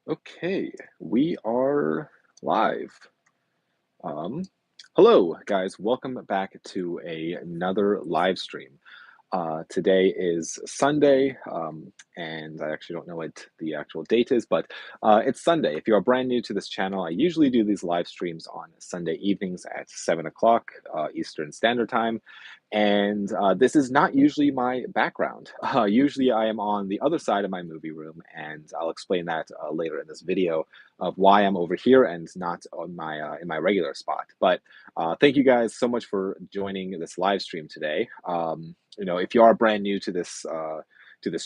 Okay, we are live. Um, Hello, guys. Welcome back to another live stream. Today is Sunday, and I actually don't know what the actual date is, but it's Sunday. If you are brand new to this channel, I usually do these live streams on Sunday evenings at 7 o'clock Eastern Standard Time. And this is not usually my background. Usually, I am on the other side of my movie room, and I'll explain that later in this video of why I'm over here and not on my in my regular spot. But thank you guys so much for joining this live stream today. If you are brand new to this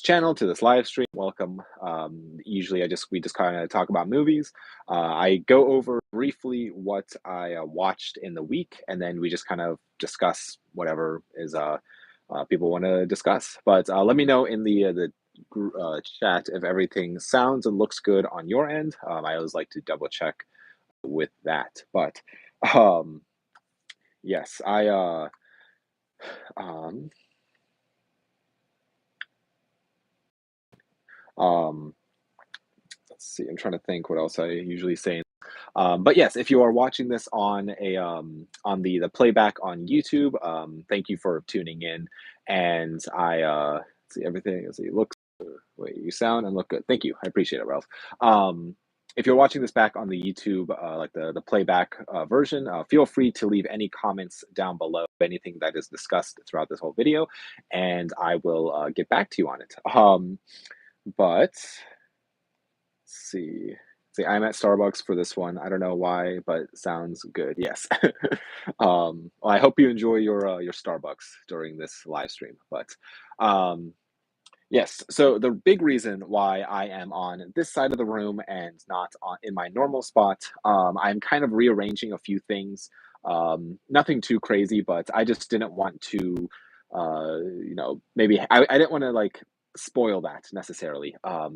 channel, to this live stream, welcome. Usually, we just kind of talk about movies. I go over briefly what I watched in the week, and then we just kind of discuss whatever is people want to discuss. But let me know in the chat if everything sounds and looks good on your end. I always like to double check with that. But um, yes, I um, um, let's see. I'm trying to think what else I usually say. But yes, if you are watching this on on the playback on YouTube, thank you for tuning in. And I see everything. Let's see, looks. Wait, you sound and look good. Thank you. I appreciate it, Ralph. If you're watching this back on the YouTube, like the playback version, feel free to leave any comments down below, anything that is discussed throughout this whole video, and I will get back to you on it. But see. See, I'm at Starbucks for this one. I don't know why, but sounds good. Yes. Well, I hope you enjoy your Starbucks during this live stream. But um, yes, so the big reason why I am on this side of the room and not in my normal spot, I'm kind of rearranging a few things. Nothing too crazy, but I just didn't want to, maybe I didn't want to like spoil that necessarily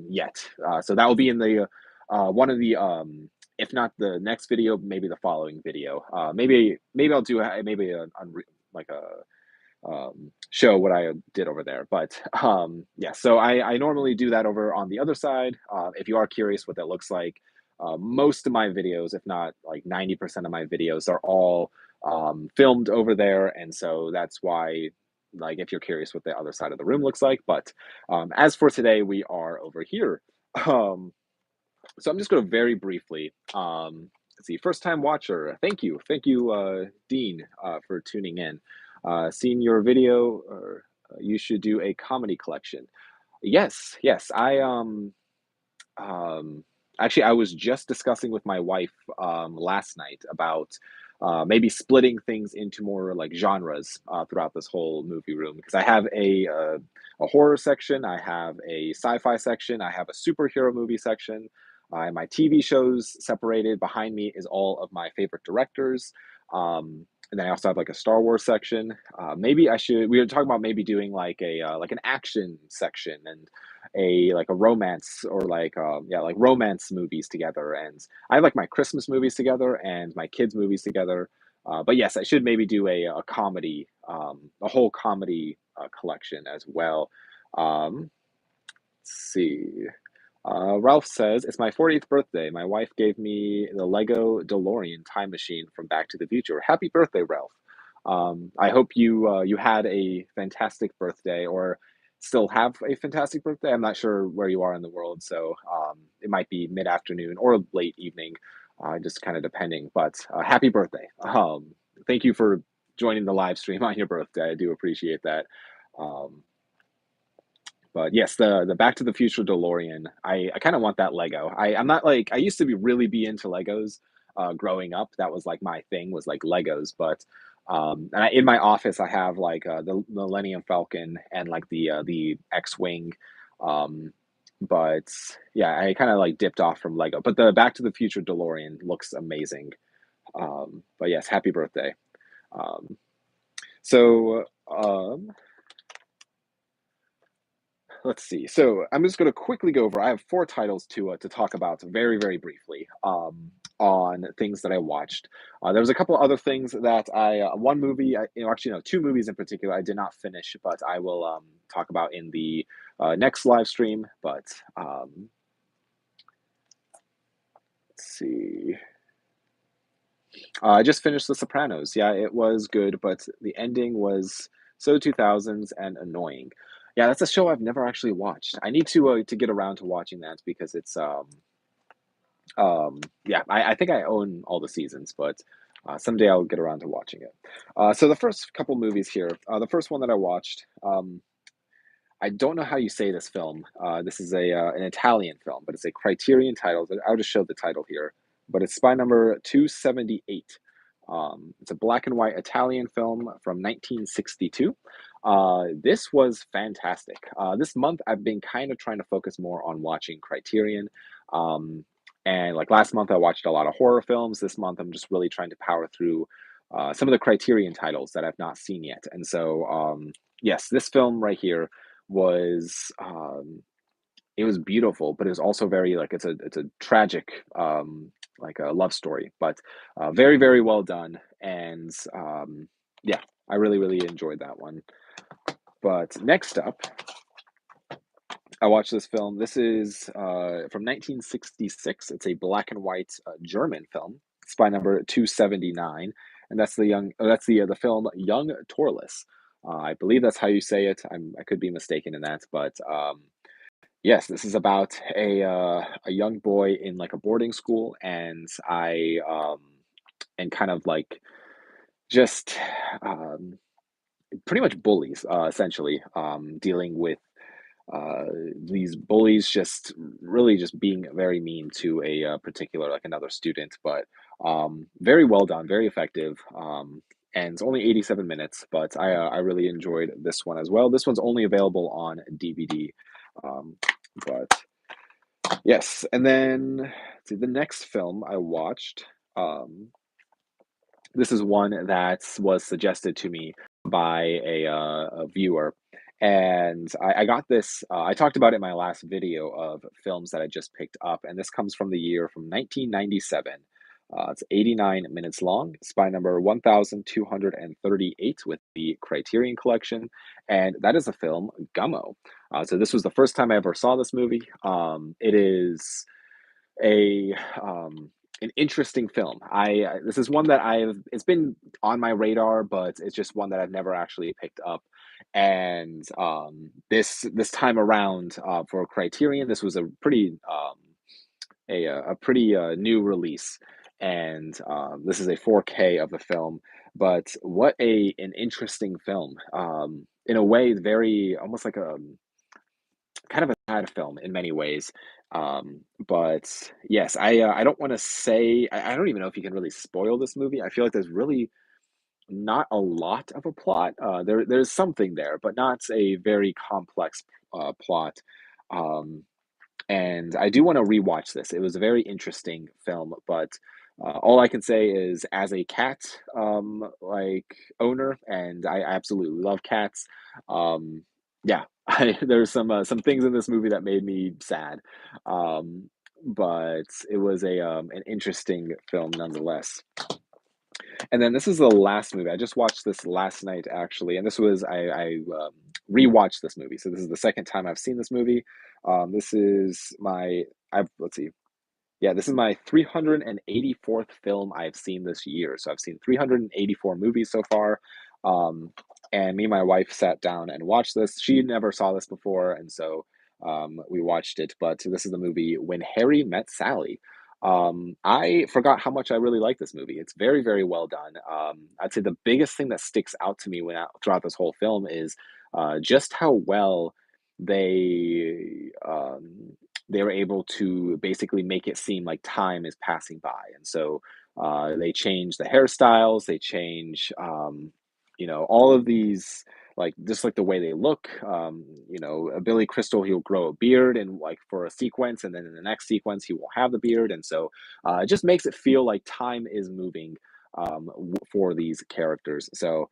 yet. So that will be in the one of the if not the next video, maybe the following video. Maybe I'll do maybe like a show what I did over there. But yeah, so I normally do that over on the other side. If you are curious what that looks like, most of my videos, if not like 90% of my videos, are all filmed over there. And so that's why, like, if you're curious what the other side of the room looks like. But as for today, we are over here. Um, so I'm just going to very briefly. Let's see, first time watcher. Thank you, Dean, for tuning in. Seen your video, or you should do a comedy collection. Yes, yes. Um, Actually, I was just discussing with my wife last night about maybe splitting things into more like genres throughout this whole movie room because I have a horror section, I have a sci-fi section, I have a superhero movie section. My TV shows separated. Behind me is all of my favorite directors. And then I also have like a Star Wars section. Maybe I should. We were talking about maybe doing like an action section and a like a romance or like yeah, like romance movies together. And I have like my Christmas movies together and my kids movies together. But yes, I should maybe do a comedy, a whole comedy collection as well. Let's see. Ralph says, it's my 40th birthday. My wife gave me the Lego DeLorean time machine from Back to the Future. Happy birthday, Ralph. I hope you had a fantastic birthday or still have a fantastic birthday. I'm not sure where you are in the world, so it might be mid-afternoon or late evening, just kind of depending. But happy birthday. Thank you for joining the live stream on your birthday. I do appreciate that. Um, but yes, the Back to the Future DeLorean. I kind of want that Lego. I'm not like I used to be into Legos growing up. That was like my thing was like Legos. But in my office I have like the Millennium Falcon and like the X-wing. Um, but yeah, I kind of like dipped off from Lego. But the Back to the Future DeLorean looks amazing. But yes, happy birthday. Um, so let's see. So I'm just going to quickly go over. I have four titles to talk about very very briefly on things that I watched. There was a couple other things that one movie, actually no, two movies in particular I did not finish, but I will talk about in the next live stream. But see. I just finished The Sopranos. Yeah, it was good, but the ending was so 2000s and annoying. Yeah, that's a show I've never actually watched. I need to get around to watching that because it's yeah, I think I own all the seasons, but someday I'll get around to watching it. So the first couple movies here, the first one that I watched, I don't know how you say this film. This is a an Italian film, but it's a Criterion title. I'll just show the title here, but it's Spy Number 278. It's a black and white Italian film from 1962. This was fantastic. This month, I've been kind of trying to focus more on watching Criterion. Um, and like last month, I watched a lot of horror films. This month, I'm just really trying to power through some of the Criterion titles that I've not seen yet. And so, yes, this film right here was it was beautiful, but it was also very like it's a tragic like a love story, but very very well done, and yeah, I really enjoyed that one. But next up, I watched this film. This is from 1966. It's a black and white German film. Spy Number 279, and that's the film Young Torless. I believe that's how you say it. I could be mistaken in that, but yes, this is about a young boy in like a boarding school, and and kind of like just um, pretty much bullies, essentially, dealing with uh, these bullies just really just being very mean to a particular like another student, but very well done, very effective. And it's only 87 minutes, but I really enjoyed this one as well. This one's only available on DVD. Um, but yes, and then let's see, the next film I watched, um, this is one that was suggested to me by a viewer, and I got this. I talked about it in my last video of films that I just picked up, and this comes from the year from 1997. It's 89 minutes long. Spy number 1238 with the Criterion Collection, and that is the film Gummo. So this was the first time I ever saw this movie. It is a an interesting film. This is one that I've it's been on my radar, but it's just one that I've never actually picked up. And this time around for Criterion, this was a pretty a pretty new release, and this is a 4K of the film. But what a an interesting film! In a way, very almost like a kind of a sad film in many ways. But yes, I don't want to say I don't even know if you can really spoil this movie. I feel like there's really not a lot of a plot. There's something there, but not a very complex plot. Um, and I do want to rewatch this. It was a very interesting film, but all I can say is, as a cat like owner, and I absolutely love cats. Yeah, there's some things in this movie that made me sad, but it was a an interesting film nonetheless. And then this is the last movie. I just watched this last night actually, and this was I rewatched this movie. So this is the second time I've seen this movie. This is my I've let's see. Yeah, this is my 384th film I've seen this year. So I've seen 384 movies so far. Um, and me and my wife sat down and watched this. She never saw this before, and so we watched it. But this is the movie When Harry Met Sally. I forgot how much I really like this movie. It's very, very well done. I'd say the biggest thing that sticks out to me throughout this whole film is just how well they they were able to basically make it seem like time is passing by. And so they change the hairstyles, they change, all of these, like just like the way they look. Billy Crystal, he'll grow a beard and like for a sequence, and then in the next sequence, he won't have the beard. And so it just makes it feel like time is moving for these characters. So,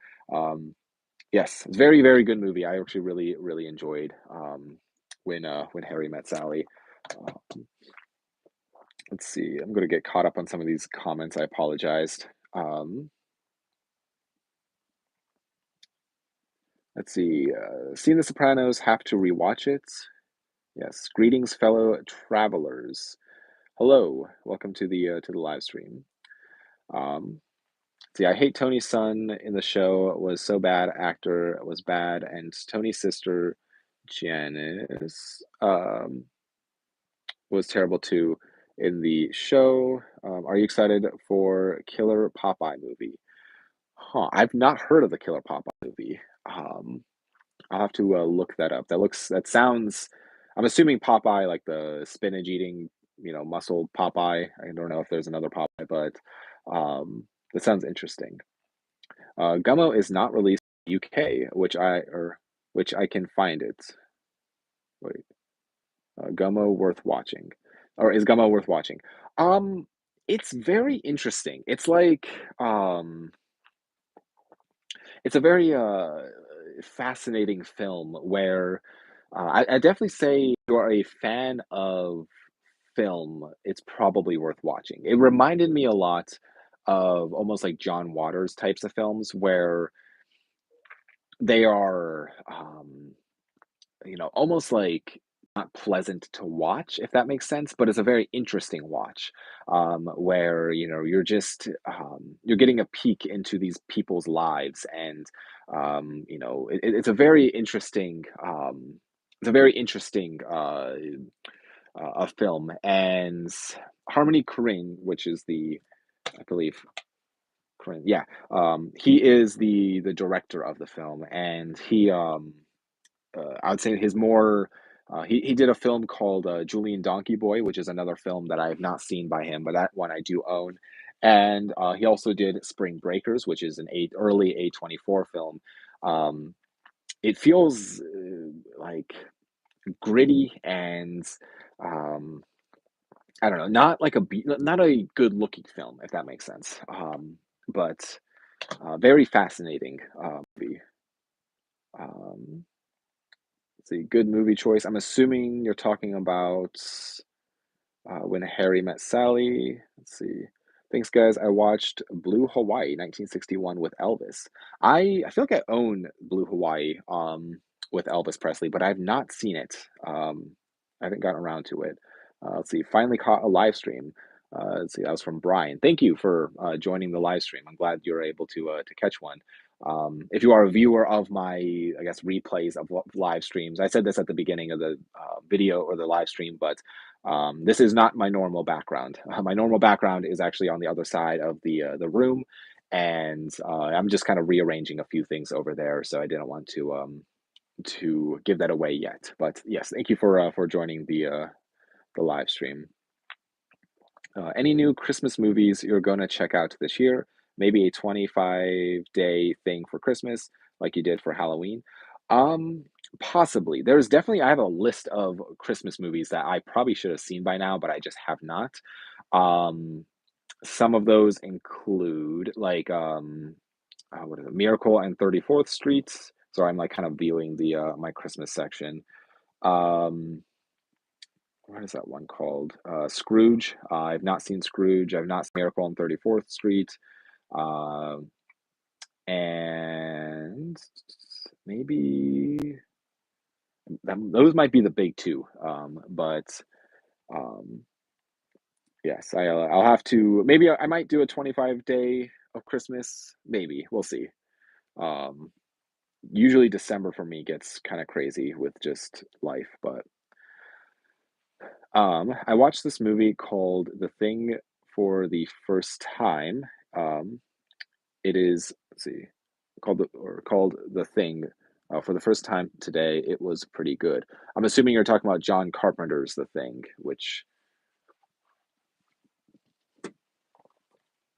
yes, it's a very, very good movie. I actually really, really enjoyed when Harry Met Sally. Uh, let's see. I'm going to get caught up on some of these comments. I apologized. Um, let's see. Seen The Sopranos, have to rewatch it. Yes. Greetings, fellow travelers. Hello, welcome to the live stream. Um, see, I hate Tony's son in the show was so bad. Actor was bad, and Tony's sister Janice was terrible too in the show. Are you excited for Killer Popeye movie? Huh, I've not heard of the Killer Popeye movie. Um, I'll have to look that up. That sounds. I'm assuming Popeye, like the spinach eating, muscle Popeye. I don't know if there's another Popeye, but that sounds interesting. Gummo is not released in the UK, which I can find it. Wait, Gummo worth watching, or is Gummo worth watching? Um, it's very interesting. Um, it's a very fascinating film where I definitely say if you are a fan of film, it's probably worth watching. It reminded me a lot of almost like John Waters types of films where they are, almost like not pleasant to watch, if that makes sense, but it's a very interesting watch, where you're getting a peek into these people's lives, and it's a very interesting, a film, and Harmony Korine, which is I believe Korine, yeah, he is the director of the film, and I would say his more he did a film called Julian Donkey Boy, which is another film that I have not seen by him, but that one I do own. And he also did Spring Breakers, which is an early A24 film. Um, it feels like gritty and um, I don't know, not a good looking film, if that makes sense. But very fascinating movie. Um, let's see, good movie choice. I'm assuming you're talking about When Harry Met Sally. Let's see. Thanks, guys. I watched Blue Hawaii, 1961, with Elvis. I feel like I own Blue Hawaii with Elvis Presley, but I've not seen it. I haven't gotten around to it. Let's see. Finally caught a live stream. Let's see. That was from Brian. Thank you for joining the live stream. I'm glad you're able to catch one. If you are a viewer of my, I guess, replays of live streams, I said this at the beginning of the video or the live stream, but this is not my normal background. My normal background is actually on the other side of the room, and I'm just kind of rearranging a few things over there. So I didn't want to give that away yet. But yes, thank you for joining the live stream. Any new Christmas movies you're going to check out this year? Maybe a 25-day thing for Christmas, like you did for Halloween. Um, Possibly. There's definitely I have a list of Christmas movies that I probably should have seen by now, but I just have not. Um, some of those include what is it? Miracle on 34th Street. So I'm like kind of viewing the my Christmas section. Um, what is that one called? Scrooge. I've not seen Scrooge. I've not seen Miracle on 34th Street. Uh, and maybe those might be the big two. But um, yes, I'll have to. Maybe I might do a 25-day of Christmas. Maybe we'll see. Um, Usually December for me gets kind of crazy with just life, but I watched this movie called The Thing for the first time. Um, it is, let's see, called The Thing for the first time today. It was pretty good. I'm assuming you're talking about John Carpenter's The Thing, which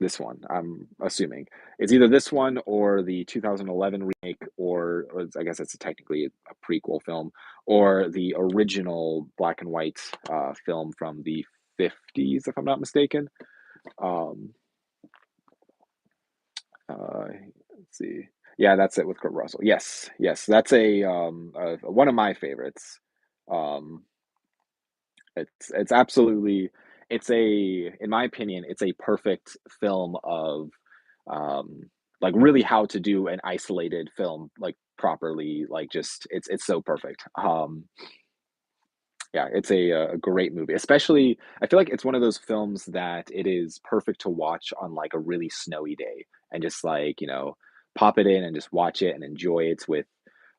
this one, I'm assuming. It's either this one or the 2011 remake, or I guess it's technically a prequel film, or the original black and white film from the 50s, if I'm not mistaken. Um, let's see. Yeah, that's it with Kurt Russell. Yes, yes, that's one of my favorites. Um, it's absolutely it's a in my opinion it's a perfect film of um like really how to do an isolated film like properly, like just it's so perfect. Yeah, it's a great movie, especially I feel like it's one of those films that it is perfect to watch on, like, a really snowy day and just, like, pop it in and just watch it and enjoy it with,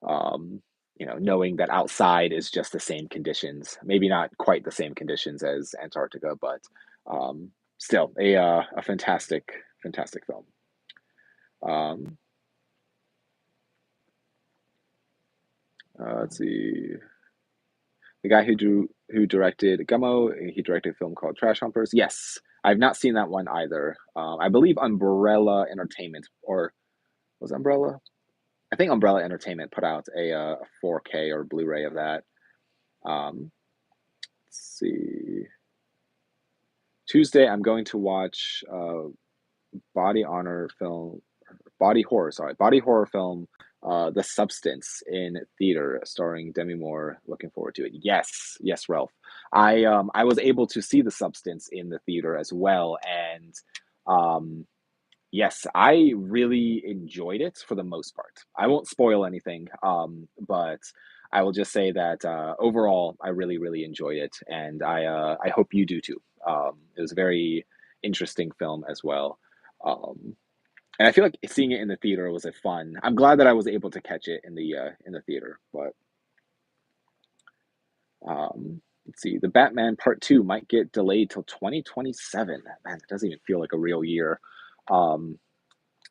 um, knowing that outside is just the same conditions. Maybe not quite the same conditions as Antarctica, but, still a fantastic, fantastic film. Um, let's see. The guy who directed Gummo, he directed a film called Trash Humpers. Yes, I've not seen that one either. I believe Umbrella Entertainment, or was it Umbrella? I think Umbrella Entertainment put out a 4K or Blu-ray of that. Um, let's see. Tuesday, I'm going to watch body honor film, body horror. Sorry, body horror film. The Substance in theater, starring Demi Moore. Looking forward to it. Yes, yes, Ralph. I was able to see The Substance in the theater as well, and um, yes, I really enjoyed it for the most part. I won't spoil anything, but I will just say that overall, I really, really enjoyed it, and I hope you do too. It was a very interesting film as well. Um, and I feel like seeing it in the theater was a fun. I'm glad that I was able to catch it in the theater. But let's see, the Batman Part Two might get delayed till 2027. Man, it doesn't even feel like a real year. Um,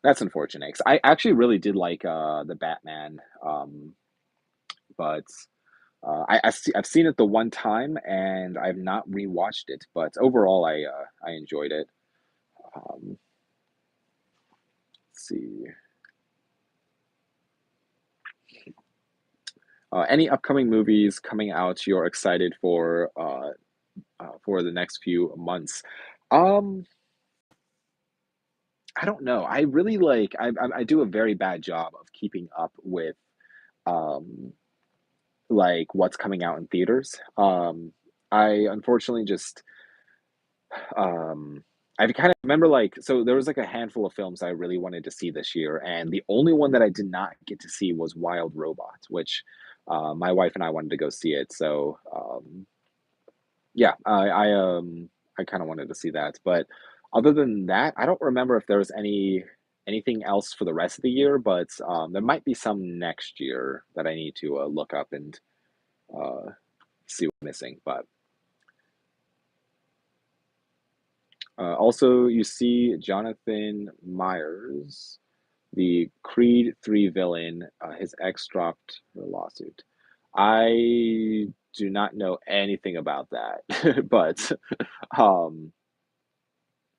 that's unfortunate 'cause I actually really did like the Batman, but I've seen it the one time and I've not rewatched it. But overall, I enjoyed it. Let's see. Any upcoming movies coming out you're excited for the next few months? Um, I don't know. I really like I do a very bad job of keeping up with um like what's coming out in theaters. I unfortunately just um I kind of remember like so there was like a handful of films I really wanted to see this year, and the only one that I did not get to see was Wild Robot, which my wife and I wanted to go see it. So yeah, I kind of wanted to see that, but other than that, I don't remember if there was anything else for the rest of the year, but there might be some next year that I need to look up and uh, see what's missing. But also, you see Jonathan Myers, the Creed 3 villain, his ex dropped her lawsuit. I do not know anything about that, but um,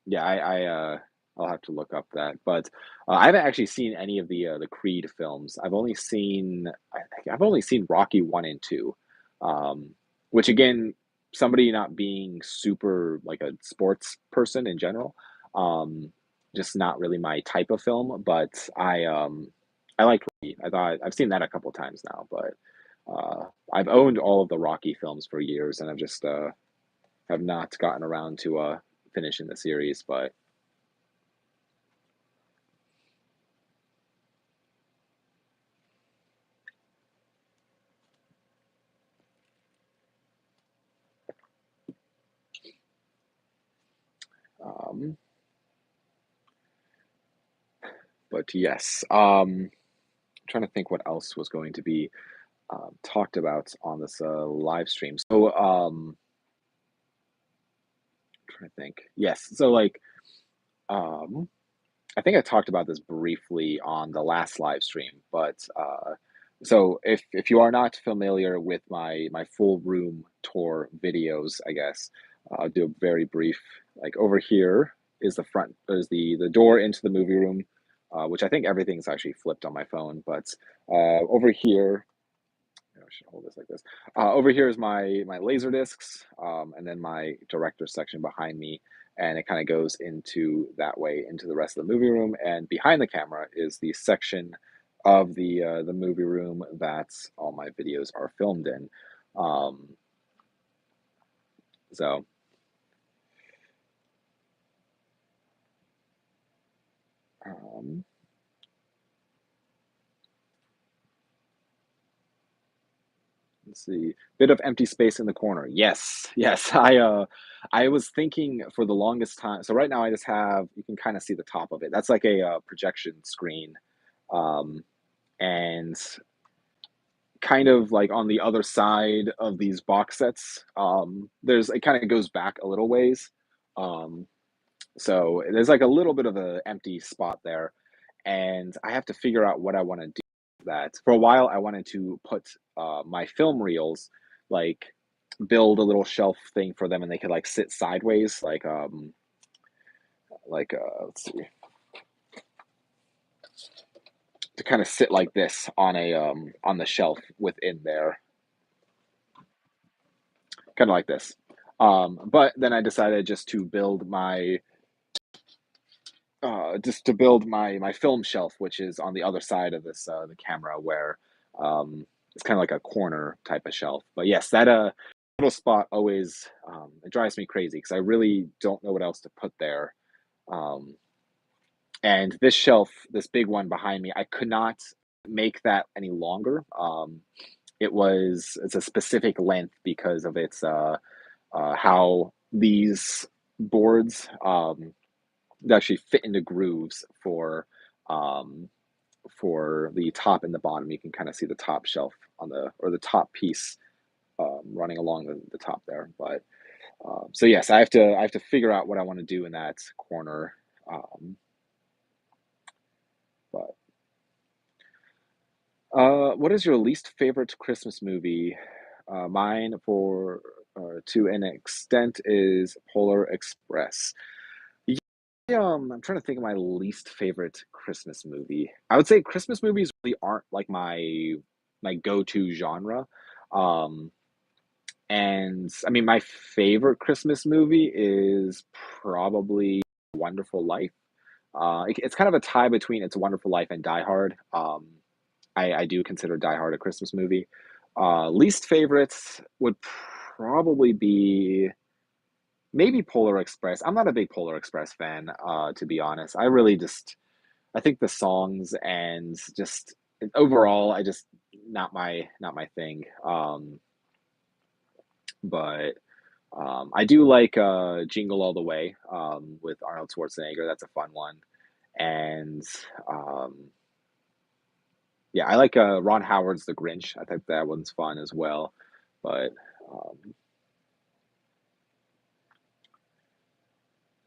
yeah, I'll have to look up that, but I haven't actually seen any of the Creed films. I've only seen Rocky 1 and 2, um, which again, somebody not being super like a sports person in general, um, just not really my type of film. But I like Rocky. I've seen that a couple times now, but I've owned all of the Rocky films for years, and I've just have not gotten around to finishing the series, but. Um, but yes, trying to think what else was going to be talked about on this live stream. So, trying to think. Yes, so like, um, I think I talked about this briefly on the last live stream, but so if you are not familiar with my full room tour videos, I guess I'll do a very brief. Like over here is the door into the movie room, which I think everything's actually flipped on my phone, but over here. I should hold this like this. Over here is my laser discs, and then my director section behind me, and it kind of goes into that way into the rest of the movie room. And behind the camera is the section of the movie room that all my videos are filmed in. Um, so um, Let's see. Bit of empty space in the corner. Yes, yes. I was thinking for the longest time. So right now I just have you can kind of see the top of it. That's like a projection screen, um, and kind of like on the other side of these box sets. There's it kind of goes back a little ways. Um, so there's like a little bit of a empty spot there, and I have to figure out what I want to do with that. For a while, I wanted to put my film reels, like build a little shelf thing for them, and they could like sit sideways, let's see, to kind of sit like this on a on the shelf within there, kind of like this. But then I decided just to build my film shelf, which is on the other side of this the camera, where it's kind of like a corner type of shelf. But yes, that little spot always it drives me crazy because I really don't know what else to put there. Um, and this shelf, this big one behind me, I could not make that any longer. It's a specific length because of its how these boards they actually fit into grooves um, for the top and the bottom. You can kind of see the top shelf on the or the top piece running along the top there. But so yes, I have to figure out what I want to do in that corner. Um, but what is your least favorite Christmas movie? Mine, for to an extent, is Polar Express. Yeah, I'm trying to think of my least favorite Christmas movie. I would say Christmas movies really aren't like my go-to genre. Um, and I mean, my favorite Christmas movie is probably Wonderful Life. It's kind of a tie between It's a Wonderful Life and Die Hard. I do consider Die Hard a Christmas movie. Least favorites would probably be maybe Polar Express. I'm not a big Polar Express fan, to be honest. I think the songs and just overall, I just not my thing. But I do like Jingle All the Way with Arnold Schwarzenegger. That's a fun one. And um, yeah, I like Ron Howard's The Grinch. I think that one's fun as well. But um,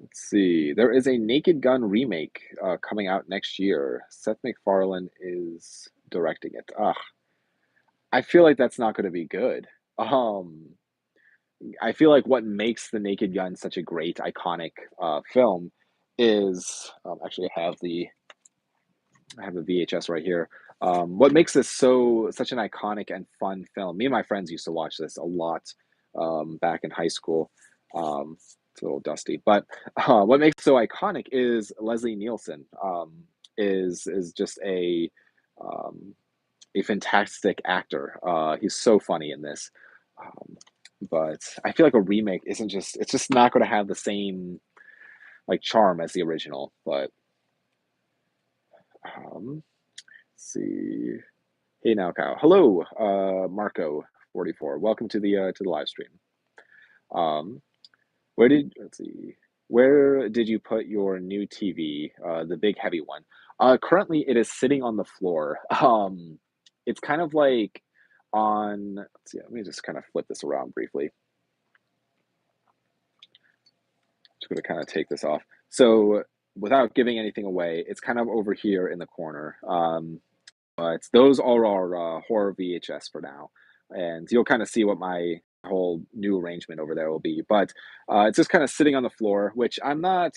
let's see. There is a Naked Gun remake coming out next year. Seth MacFarlane is directing it. Ugh, I feel like that's not going to be good. Um, I feel like what makes The Naked Gun such a great, iconic film is actually I have the VHS right here. What makes this such an iconic and fun film? Me and my friends used to watch this a lot back in high school. It's a little dusty, but what makes it so iconic is Leslie Nielsen. Is just um, a fantastic actor. He's so funny in this. Um, but I feel like a remake isn't just it's just not going to have the same like charm as the original. But um, let's see. Hey now, Kyle. Hello, Marco 44. Welcome to the live stream. Um, let's see. Where did you put your new TV, the big heavy one? Currently it is sitting on the floor. It's kind of like let's see, let me just kind of flip this around briefly. Just going to kind of take this off. So without giving anything away, it's kind of over here in the corner. But those are our horror VHS for now, and you'll kind of see what my whole new arrangement over there will be. But it's just kind of sitting on the floor, which I'm not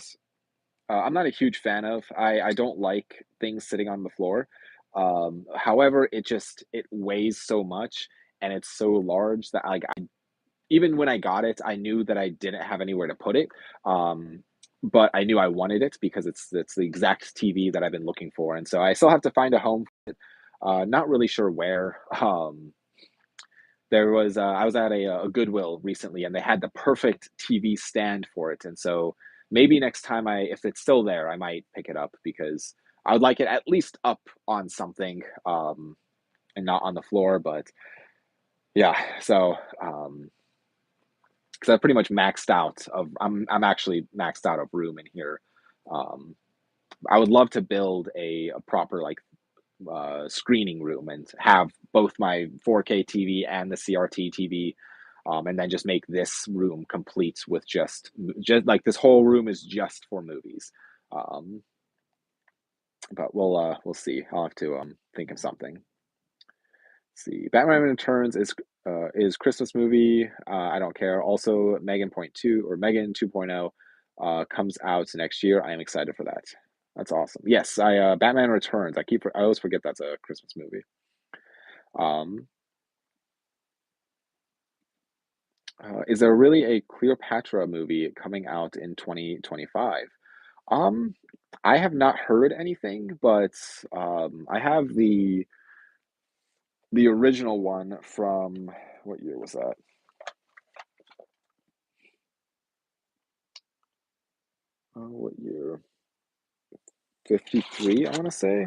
a huge fan of. I don't like things sitting on the floor. However, it weighs so much and it's so large that even when I got it, I knew that I didn't have anywhere to put it. Um, but I knew I wanted it because it's the exact TV that I've been looking for, and so I still have to find a home. Not really sure where. I was at a Goodwill recently, and they had the perfect TV stand for it, and so maybe next time if it's still there, I might pick it up because I would like it at least up on something, and not on the floor. But Yeah, so, because I pretty much maxed out of I'm actually maxed out of room in here. Um, I would love to build a proper, like, screening room and have both my 4K TV and the CRT TV, and then just make this room complete with just like this whole room is just for movies. Um, but we'll see. I'll have to think of something. See, Batman Returns is Christmas movie. I don't care. Also, Megan Point Two or Megan 2.0 comes out next year. I am excited for that. That's awesome. Yes, I Batman Returns. I always forget that's a Christmas movie. Um, is there really a Cleopatra movie coming out in 2025? Um, I have not heard anything, but I have the original one from what year was that? What year? 53, I want to say.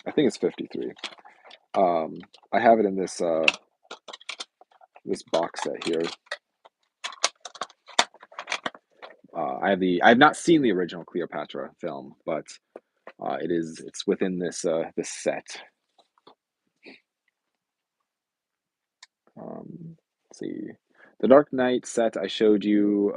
I think it's 53. Um, I have it in this box set here. I have not seen the original Cleopatra film, but it's within this set. Let's see. The Dark Knight set I showed you.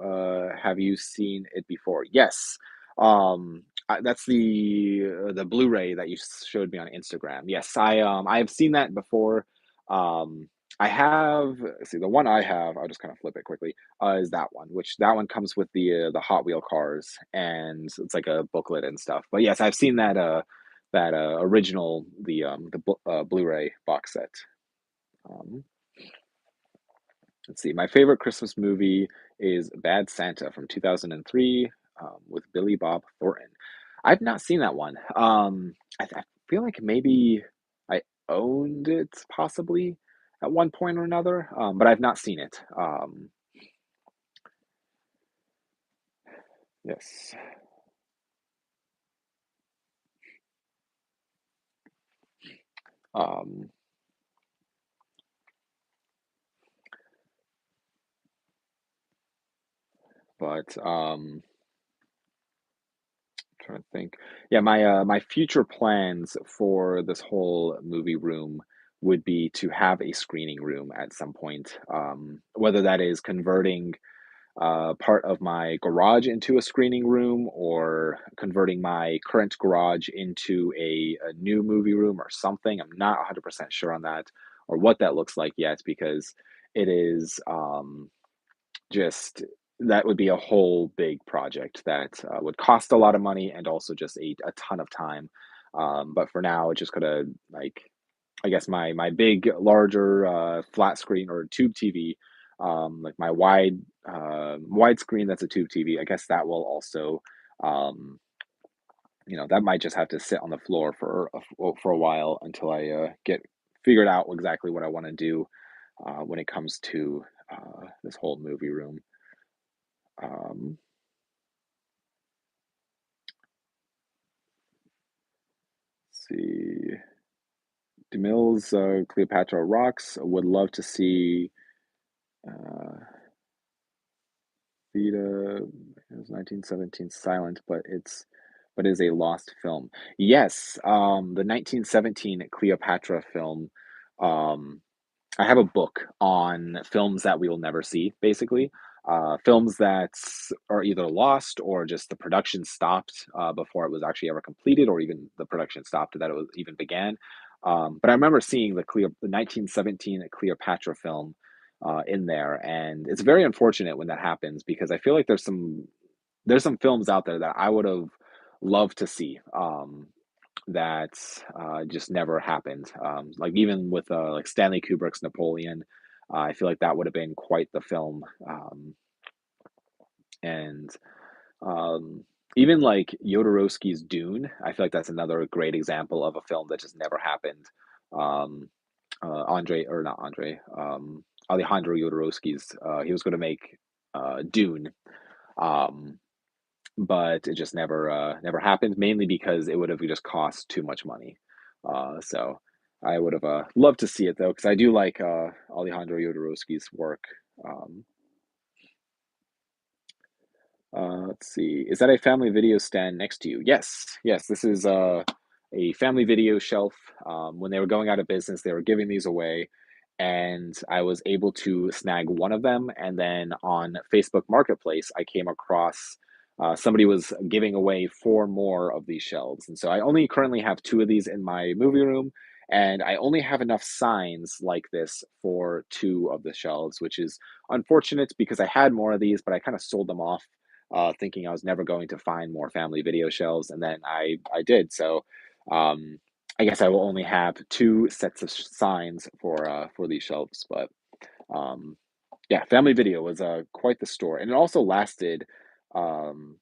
Have you seen it before? Yes. That's the Blu-ray that you showed me on Instagram. Yes, I have seen that before. I have let's see the one I have. I'll just kind of flip it quickly. Is that one? Which that one comes with the Hot Wheel cars and it's like a booklet and stuff. But yes, I've seen that original Blu-ray box set. Um, Let's see. My favorite Christmas movie is Bad Santa from 2003 with Billy Bob Thornton. I've not seen that one. I feel like maybe I owned it possibly at one point or another, but I've not seen it. Yes. Um, but trying to think. Yeah, my future plans for this whole movie room would be to have a screening room at some point. Whether that is converting part of my garage into a screening room or converting my current garage into a new movie room or something. I'm not 100% sure on that or what that looks like yet because it is just that would be a whole big project that would cost a lot of money and also just a ton of time. But for now, it's just gonna like I guess my big larger flat screen or tube TV, like my wide screen that's a tube TV. I guess that will also, um, that might just have to sit on the floor for a while until I get figured out exactly what I want to do when it comes to this whole movie room. Um, see, DeMille's Cleopatra Rocks. Would love to see. Uh, Theta it was 1917 silent, but is a lost film. Yes, the 1917 Cleopatra film. Um, I have a book on films that we will never see, basically. Films that are either lost or just the production stopped before it was actually ever completed, or even the production stopped that it was even began. But I remember seeing the 1917 Cleopatra film in there, and it's very unfortunate when that happens because I feel like there's some films out there that I would have loved to see. That just never happened. Like even with like Stanley Kubrick's Napoleon, I feel like that would have been quite the film. And even like Jodorowsky's Dune, I feel like that's another great example of a film that just never happened. Um, Andre or not Andre, Alejandro Jodorowsky's. He was going to make Dune, um, but it just never happened. Mainly because it would have just cost too much money. So. I would have loved to see it though, because I do like Alejandro Jodorowsky's work. Um, let's see. Is that a family video stand next to you? Yes, yes. This is a family video shelf. When they were going out of business, they were giving these away, and I was able to snag one of them. And then on Facebook Marketplace, I came across somebody was giving away four more of these shelves, and so I only currently have two of these in my movie room. And I only have enough signs like this for two of the shelves, which is unfortunate because I had more of these, but I kind of sold them off thinking I was never going to find more family video shelves, and then I did. So um, I guess I will only have two sets of signs for these shelves. But um, yeah, Family Video was quite the store, and it also lasted um,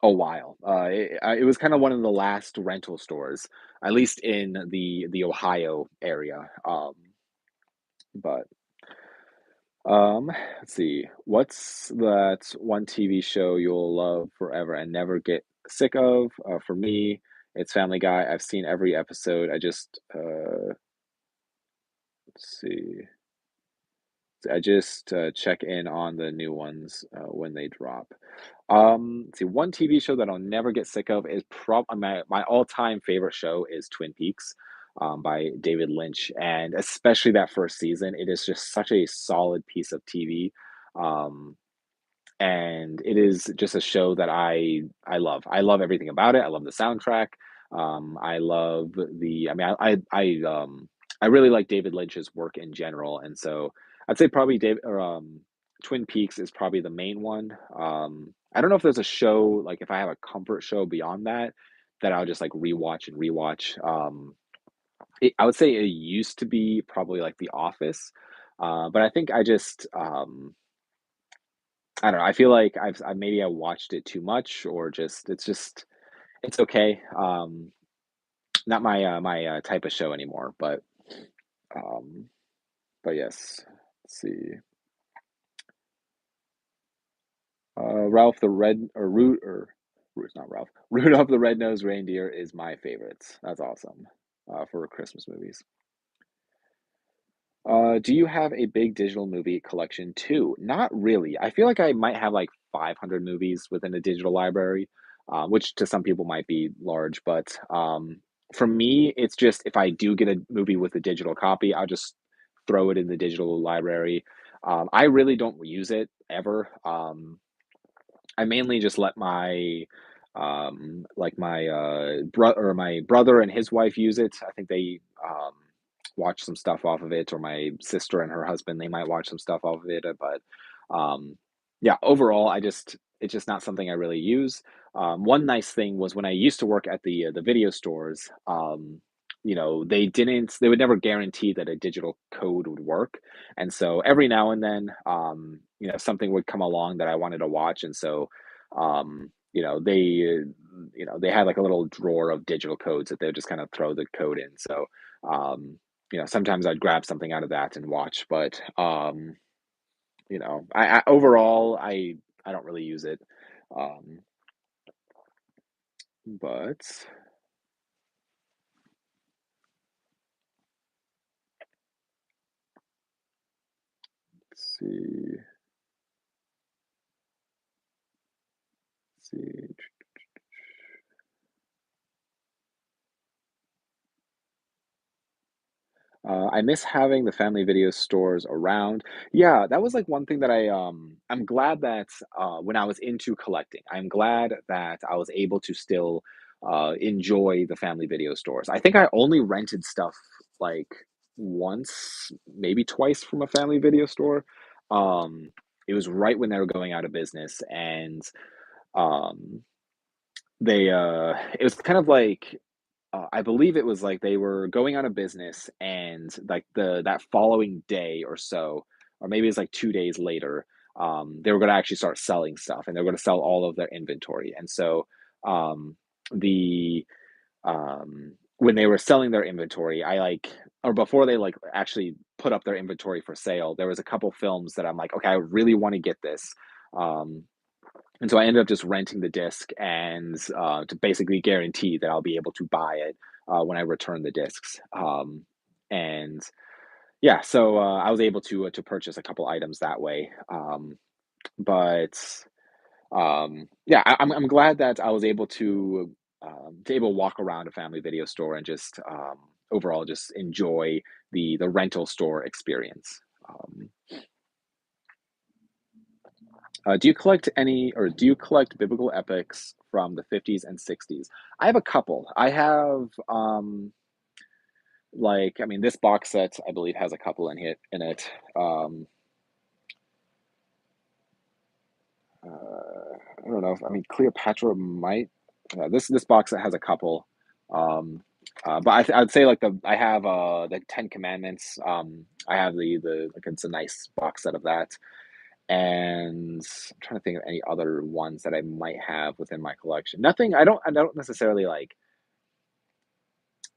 a while. It was kind of one of the last rental stores, at least in the Ohio area. But let's see. What's that one TV show you'll love forever and never get sick of? For me, it's Family Guy. I've seen every episode. Let's see. I just check in on the new ones when they drop. Let's see, one TV show that I'll never get sick of is my all-time favorite show is Twin Peaks, by David Lynch, and especially that first season. It is just such a solid piece of TV. Um, and it is just a show that I love. I love everything about it. I love the soundtrack. I love the. I mean, I really like David Lynch's work in general, and so I'd say probably Twin Peaks is probably the main one. I don't know if there's a show like if I have a comfort show beyond that that I'll just like rewatch and rewatch. I would say it used to be probably like The Office, but I think I don't know. I feel like maybe I watched it too much, or just it's okay. Not my type of show anymore. Um, but yes. Let's see. Ralph the Red or Root or Root's not Ralph. Rudolph the Red-Nosed Reindeer is my favorite. That's awesome. For Christmas movies. Do you have a big digital movie collection too? Not really. I feel like I might have like 500 movies within a digital library, which to some people might be large, but for me, it's just if I do get a movie with a digital copy, I'll just throw it in the digital library. I really don't use it ever. I mainly just let my brother and his wife use it. I think they watch some stuff off of it, or my sister and her husband, they might watch some stuff off of it. But yeah, overall, I just it's just not something I really use. One nice thing was when I used to work at the video stores. They would never guarantee that a digital code would work, and so every now and then, something would come along that I wanted to watch, and so they had like a little drawer of digital codes that they would just kind of throw the code in. So sometimes I'd grab something out of that and watch, but I overall I don't really use it. Um, but let's see. I miss having the family video stores around. Yeah, that was like one thing that I'm glad that when I was into collecting, I'm glad that I was able to still enjoy the family video stores. I think I only rented stuff like once, maybe twice from a family video store. Um, it was right when they were going out of business, and um, it was kind of like I believe it was like they were going out of business, and like that following day or so, or maybe it's like 2 days later, they were going to actually start selling stuff, and they're going to sell all of their inventory. And so um, the when they were selling their inventory, or before they like actually put up their inventory for sale, there was a couple films that I'm like, okay, I really want to get this. Um, and so I ended up just renting the disc, and to basically guarantee that I'll be able to buy it when I return the discs. And yeah, so I was able to purchase a couple items that way. But yeah, I'm glad that I was able to able to walk around a Family Video store and just overall just enjoy the rental store experience. Um, do you collect any, or do you collect biblical epics from the 50s and 60s? I have a couple. I have like, I mean, this box set I believe has a couple in it. Um, I don't know if, I mean, Cleopatra might. This box set has a couple. Um, but I'd say like I have the Ten Commandments. I have the like it's a nice box set of that. And I'm trying to think of any other ones that I might have within my collection. Nothing. I don't necessarily like.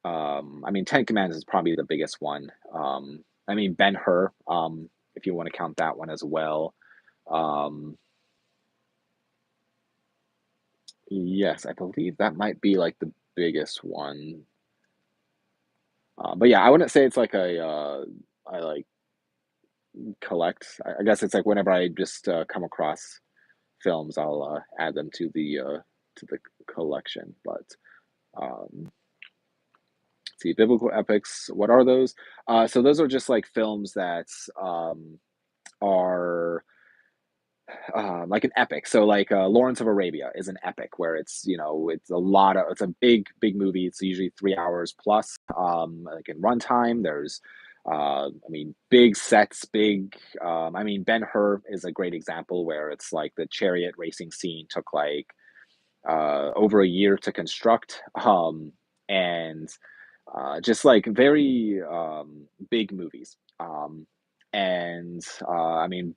I mean, Ten Commandments is probably the biggest one. I mean, Ben Hur. If you want to count that one as well. Um, yes, I believe that might be like the biggest one. But yeah, I wouldn't say it's like I like collect. I guess it's like whenever I just come across films, I'll add them to the collection. But um, let's see, biblical epics. What are those? So those are just like films that are like an epic. So like Lawrence of Arabia is an epic where it's a lot of it's a big movie. It's usually 3 hours plus. Like in runtime, there's I mean big sets, big. I mean Ben Hur is a great example where it's like the chariot racing scene took like over a year to construct. And just like very big movies. And I mean,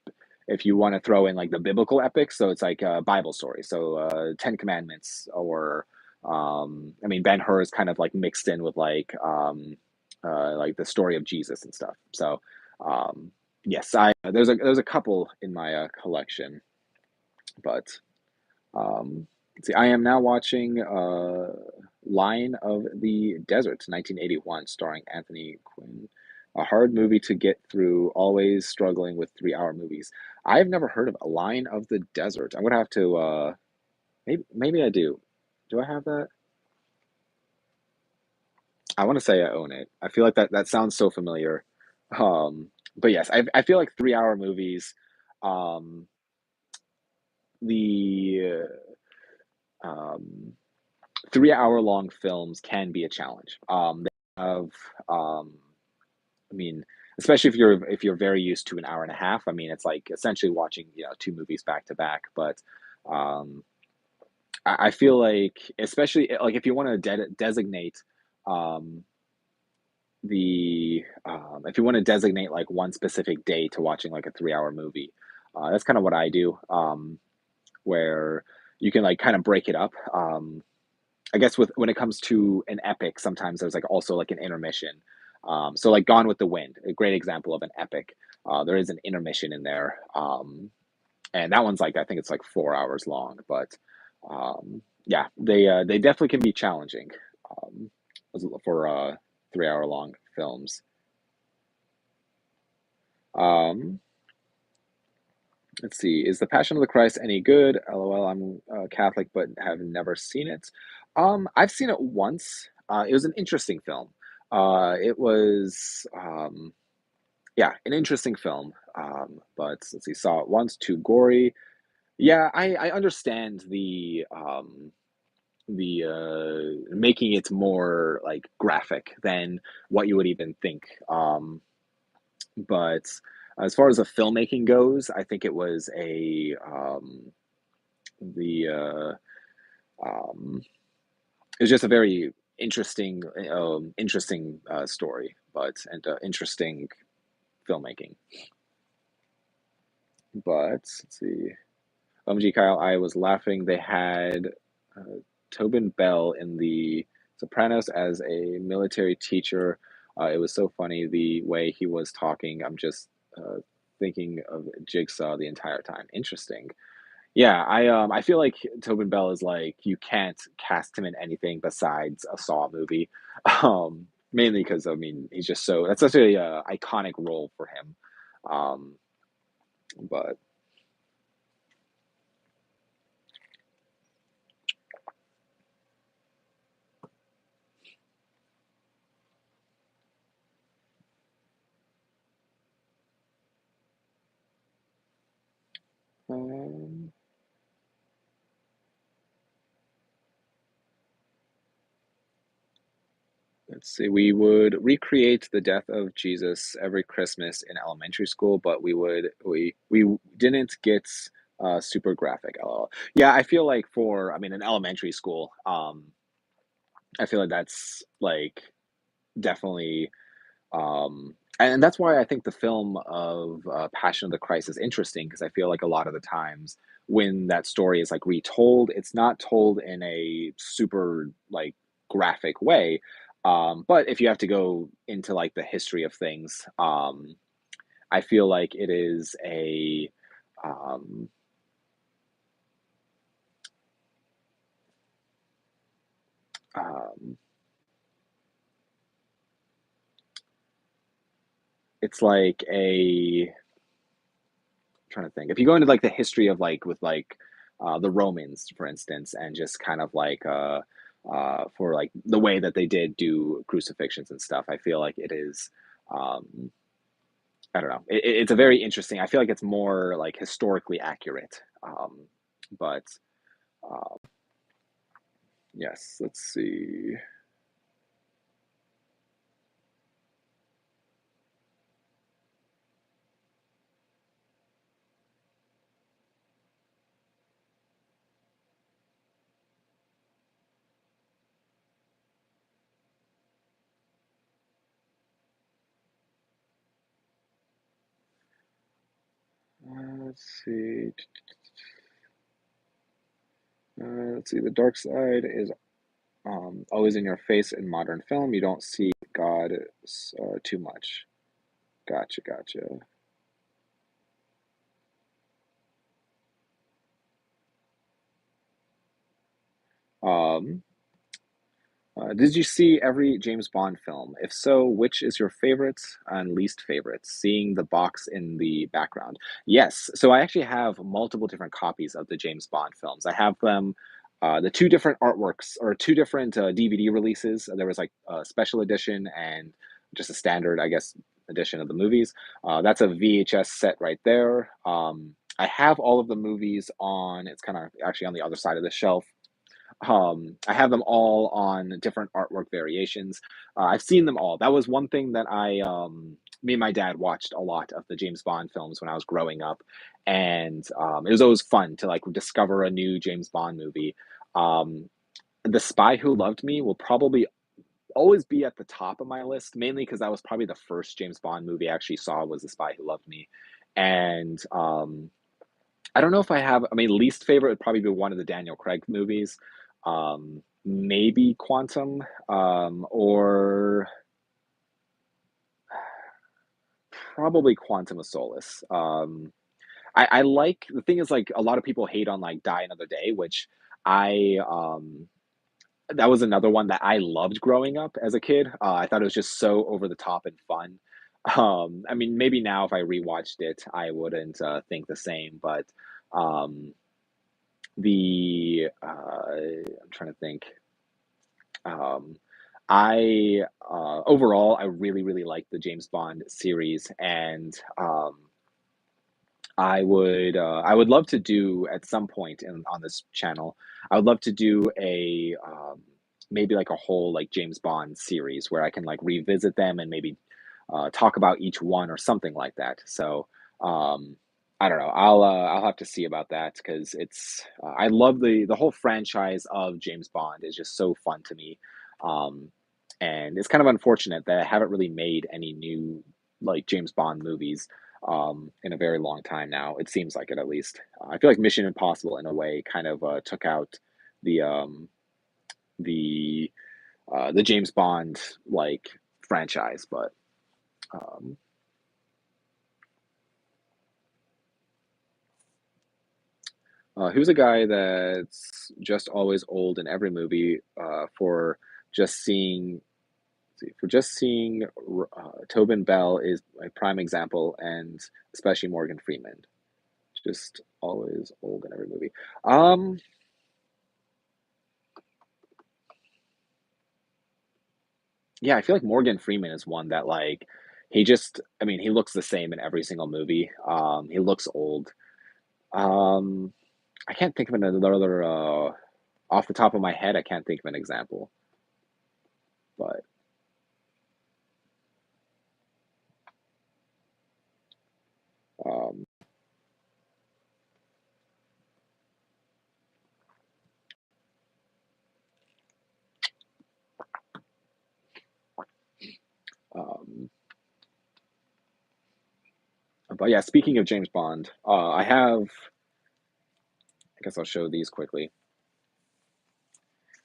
if you want to throw in like the biblical epics, so it's like a Bible story, so Ten Commandments, or I mean, Ben Hur is kind of like mixed in with like the story of Jesus and stuff. So yes, I there's a couple in my collection, but let's see. I am now watching Lion of the Desert, 1981, starring Anthony Quinn. A hard movie to get through, always struggling with 3 hour movies. I've never heard of A Lion of the Desert. I'm gonna have to maybe I do. Do I have that? I want to say I own it. I feel like that sounds so familiar. But yes, I feel like 3 hour movies, um, the um 3 hour long films can be a challenge. They have, um, I mean, especially if you're very used to an hour and a half. I mean, it's like essentially watching two movies back to back. But um, I feel like, especially like if you want to designate um, the if you want to designate like one specific day to watching like a 3 hour movie, that's kind of what I do. Where you can like kind of break it up. I guess with when it comes to an epic, sometimes there's like also like an intermission. So like Gone with the Wind, a great example of an epic. There is an intermission in there, and that one's like I think it's like 4 hours long. But yeah, they definitely can be challenging um, for 3 hour long films. Um, let's see, is The Passion of the Christ any good? LOL, I'm Catholic but have never seen it. I've seen it once. It was an interesting film. It was, yeah, an interesting film. But let's see, saw it once, too gory. Yeah, I understand the making it more like graphic than what you would even think. But as far as the filmmaking goes, I think it was a the um, it was just a very interesting story, but and interesting filmmaking. But let's see, OMG Kyle, I was laughing. They had Tobin Bell in The Sopranos as a military teacher. It was so funny the way he was talking. I'm just thinking of Jigsaw the entire time. Interesting. Yeah, I feel like Tobin Bell is like you can't cast him in anything besides a Saw movie. Um, mainly because I mean he's just so that's such a iconic role for him. Um, but um, let's see, we would recreate the death of Jesus every Christmas in elementary school, but we didn't get super graphic. LOL. Yeah, I feel like for I mean in elementary school, I feel like that's like definitely and that's why I think the film of Passion of the Christ is interesting because I feel like a lot of the times when that story is like retold, it's not told in a super like graphic way. But if you have to go into like the history of things, I feel like it is a um, um, it's like a trying to think. If you go into like the history of like with like the Romans, for instance, and just kind of like for like the way that they did do crucifixions and stuff, I feel like it is. Um, I don't know. It's a very interesting. I feel like it's more like historically accurate. But uh, yes, let's see. Let's see. Let's see. The dark side is always in your face in modern film. You don't see God too much. Gotcha, gotcha. Um, did you see every James Bond film? If so, which is your favorite and least favorite? Seeing the box in the background. Yes. So I actually have multiple different copies of the James Bond films. I have them, the two different artworks or two different DVD releases. There was like a special edition and just a standard, I guess, edition of the movies. That's a VHS set right there. I have all of the movies on, it's kind of actually on the other side of the shelf. I have them all on different artwork variations. I've seen them all. That was one thing that me and my dad watched a lot of the James Bond films when I was growing up, and it was always fun to like discover a new James Bond movie. Um, the Spy Who Loved Me will probably always be at the top of my list, mainly because that was probably the first James Bond movie I actually saw was The Spy Who Loved Me, and I don't know if I have. I mean, least favorite would probably be one of the Daniel Craig movies, maybe Quantum, or probably Quantum of Solace. I like the thing is like a lot of people hate on like Die Another Day, which I that was another one that I loved growing up as a kid. I thought it was just so over the top and fun. I mean, maybe now if I rewatched it, I wouldn't think the same, but um, I'm trying to think. Um, I overall I really really like the James Bond series, and I would love to do at some point on this channel. I would love to do a maybe like a whole like James Bond series where I can like revisit them and maybe talk about each one or something like that. So um, I don't know. I'll have to see about that because it's I love the whole franchise of James Bond is just so fun to me, um, and it's kind of unfortunate that I haven't really made any new like James Bond movies in a very long time now. It seems like it at least. I feel like Mission Impossible in a way kind of took out the the the James Bond like franchise, but um, who's a guy that's just always old in every movie for just seeing See, for just seeing Tobin Bell is a prime example, and especially Morgan Freeman, just always old in every movie. Um, yeah, I feel like Morgan Freeman is one that like he just, I mean, he looks the same in every single movie. He looks old. Um, I can't think of another off the top of my head. I can't think of an example, but um, um, but yeah. Speaking of James Bond, I have. I guess I'll show these quickly.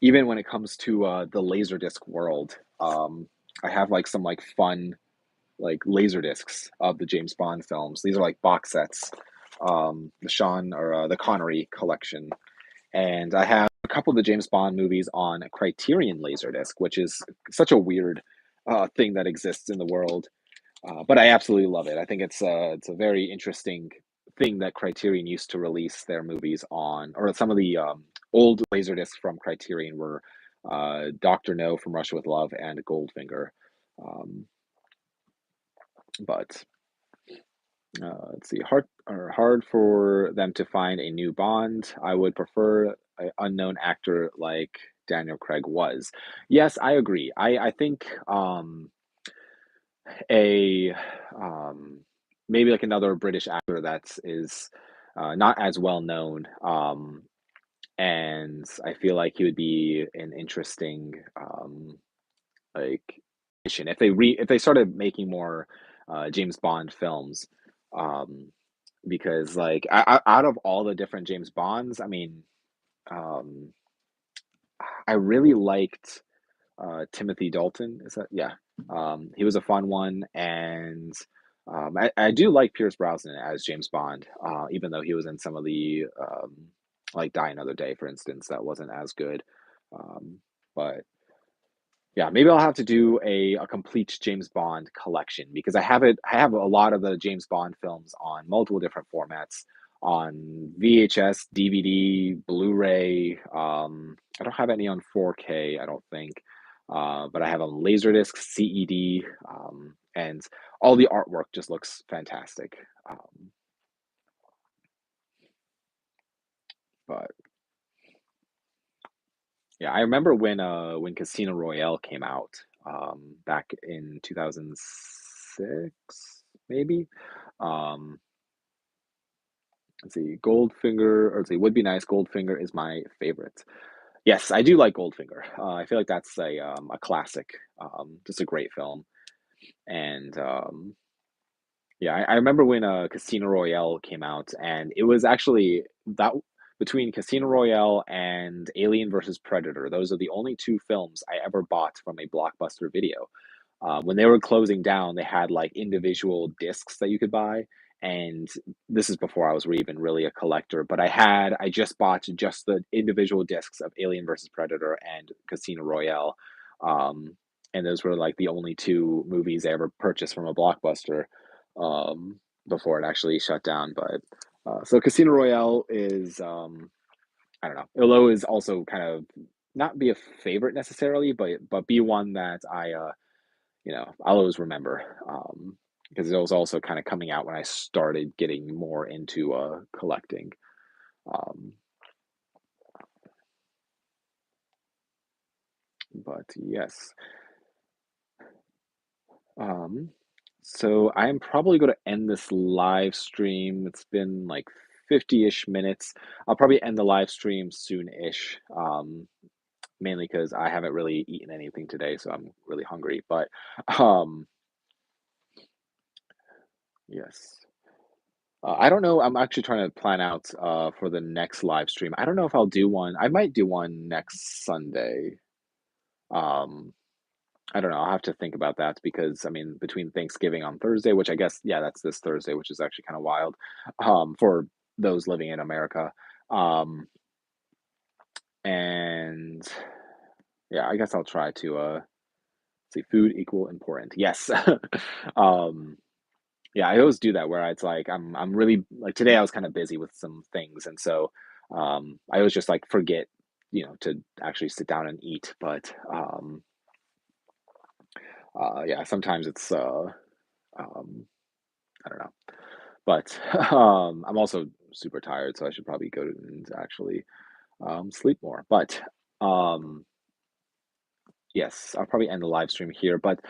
Even when it comes to the Laserdisc world, I have like some like fun like laser discs of the James Bond films. These are like box sets, the Sean or the Connery collection, and I have a couple of the James Bond movies on Criterion Laserdisc, which is such a weird thing that exists in the world. But I absolutely love it. I think it's a very interesting thing that Criterion used to release their movies on, or some of the old laserdiscs from Criterion were Doctor No from Russia with Love and Goldfinger. Um, but let's see, hard for them to find a new Bond. I would prefer an unknown actor like Daniel Craig was. Yes, I agree. I think a maybe like another British actor that is not as well known. And I feel like he would be an interesting like addition if they started making more James Bond films. Um, because like out of all the different James Bonds, I mean, um, I really liked Timothy Dalton. Is that yeah? He was a fun one, and I do like Pierce Brosnan as James Bond, even though he was in some of the like Die Another Day, for instance, that wasn't as good. But yeah, maybe I'll have to do a complete James Bond collection because I have a lot of the James Bond films on multiple different formats on VHS, DVD, Blu-ray. I don't have any on 4K, I don't think. But I have on Laserdisc, CED, and all the artwork just looks fantastic. But yeah, I remember when Casino Royale came out back in 2006, maybe. Um, let's see, Goldfinger, or let's see, Would Be Nice. Goldfinger is my favorite. Yes, I do like Goldfinger. I feel like that's a classic, just a great film. And yeah, I remember when Casino Royale came out, and it was actually that between Casino Royale and Alien versus Predator. Those are the only two films I ever bought from a Blockbuster Video. When they were closing down, they had like individual discs that you could buy, and this is before I was even really a collector. But I just bought just the individual discs of Alien versus Predator and Casino Royale, um, and those were like the only two movies I ever purchased from a Blockbuster before it actually shut down. But so Casino Royale is I don't know. It'll is also kind of not be a favorite necessarily, but be one that I'll always remember because it was also kind of coming out when I started getting more into collecting. Um, but yes, um, so I am probably going to end this live stream. It's been like 50-ish minutes. I'll probably end the live stream soon-ish. Mainly because I haven't really eaten anything today, so I'm really hungry. But um, yes. I don't know. I'm actually trying to plan out for the next live stream. I don't know if I'll do one. I might do one next Sunday. Um, I don't know. I'll have to think about that because I mean, between Thanksgiving on Thursday, which I guess yeah, that's this Thursday, which is actually kind of wild for those living in America. Um, and yeah, I guess I'll try to See, food equal important. Yes. um, yeah, I always do that where it's like I'm really like today I was kind of busy with some things, and so I always just like forget, to actually sit down and eat. But yeah, sometimes it's um, I don't know. But I'm also super tired, so I should probably go and actually sleep more. But um, yes, I'll probably end the live stream here. But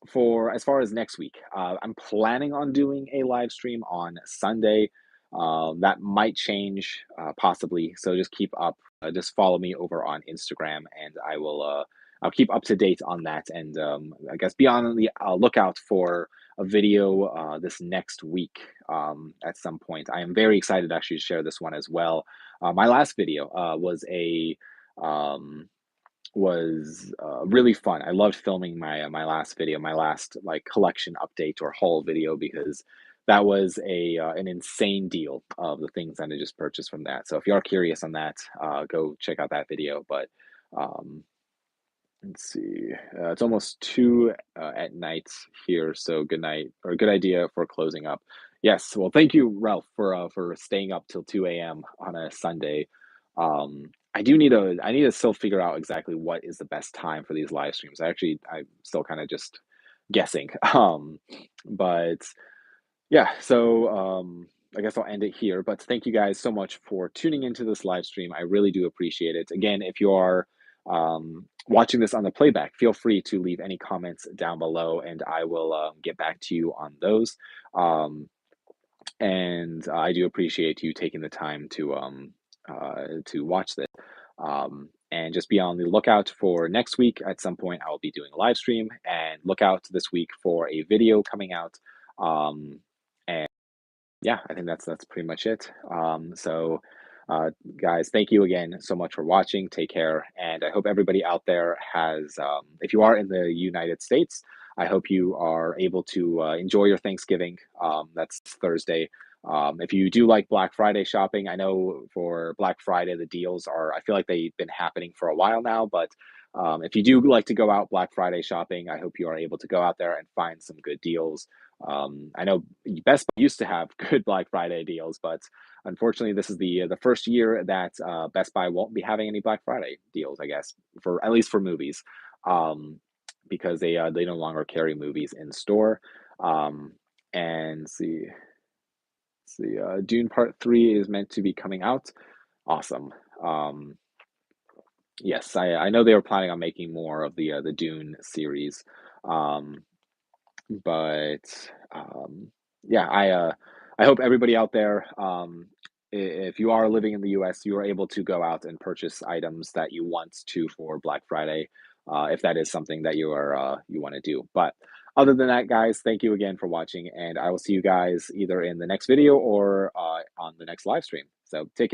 for as far as next week, I'm planning on doing a live stream on Sunday. That might change possibly. So just keep up. Just follow me over on Instagram, and I will. I'll keep up to date on that, and I guess be on the lookout for a video this next week at some point. I am very excited actually to share this one as well. My last video um, was really fun. I loved filming my last video, my last like collection update or haul video because that was a an insane deal of the things that I just purchased from that. So if you are curious on that, go check out that video. But um, let's see, it's almost 2 at night here, so good night or good idea for closing up. Yes, well, thank you, Ralph, for staying up till 2 a.m. on a Sunday. I need to still figure out exactly what is the best time for these live streams. I'm still kind of just guessing. But yeah, so I guess I'll end it here. But thank you guys so much for tuning into this live stream. I really do appreciate it. Again, if you are watching this on the playback, feel free to leave any comments down below, and I will get back to you on those. Um, and I do appreciate you taking the time to watch this. And just be on the lookout for next week. At some point, I will be doing a live stream, and look out this week for a video coming out. Um, and yeah, I think that's pretty much it. Guys, thank you again so much for watching. Take care, and I hope everybody out there has. If you are in the United States, I hope you are able to enjoy your Thanksgiving. That's Thursday. If you do like Black Friday shopping, I know for Black Friday the deals are. I feel like they've been happening for a while now, but if you do like to go out Black Friday shopping, I hope you are able to go out there and find some good deals. I know Best Buy used to have good Black Friday deals, but unfortunately, this is the first year that Best Buy won't be having any Black Friday deals. I guess for at least for movies, um, because they no longer carry movies in store. Um, and see, Dune Part 3 is meant to be coming out. Awesome. Um, yes, I know they were planning on making more of the Dune series. Um, but yeah, I hope everybody out there, if you are living in the U.S., you are able to go out and purchase items that you want to for Black Friday, if that is something that you want to do. But other than that, guys, thank you again for watching, and I will see you guys either in the next video or on the next live stream. So take care.